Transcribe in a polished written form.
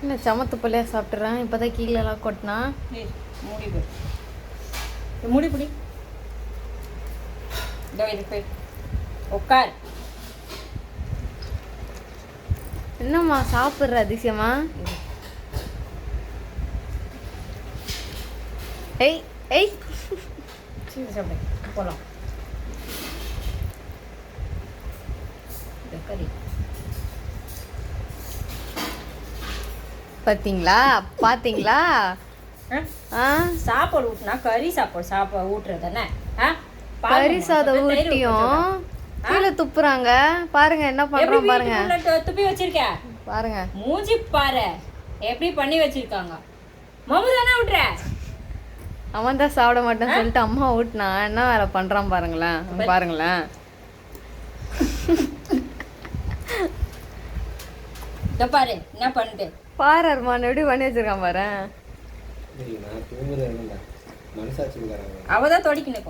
என்ன சமத்து பிள்ளையா சாப்பிட்றேன். இப்போதான் கீழெல்லாம் கொட்டினா. மூடி போய் மூடி பிடி. இதோ இது போய் உட்கார். என்னம்மா சாப்பிட்ற அதிசயமா? ஏய் ஏய் சரி சாப்பிடு போகலாம். கறி பார்த்தீங்களா பார்த்தீங்களா? சாப்பாடு ஊட்டினா கறி சாப்பாடு ஊட்டுறது தானே. கறி சாதம் ஊட்டியும் கீழே துப்புறாங்க. பாருங்க என்ன பண்றோம் பாருங்க. துப்பி வச்சிருக்க பாருங்க. மூஞ்சி பாரு எப்படி பண்ணி வச்சிருக்காங்க. மாமு தானே விட்டுற. அவன் தான் சாப்பிட மாட்டேன்னு சொல்லிட்டு அம்மா ஊட்டினா என்ன வேலை பண்றான் பாருங்களேன். பாருங்களேன். பாரு என்ன பண்ணிட்டு பாரு அருமான் எப்படி பண்ணி வச்சிருக்கான் பாரு. அவதான் தொடிக்கணும்.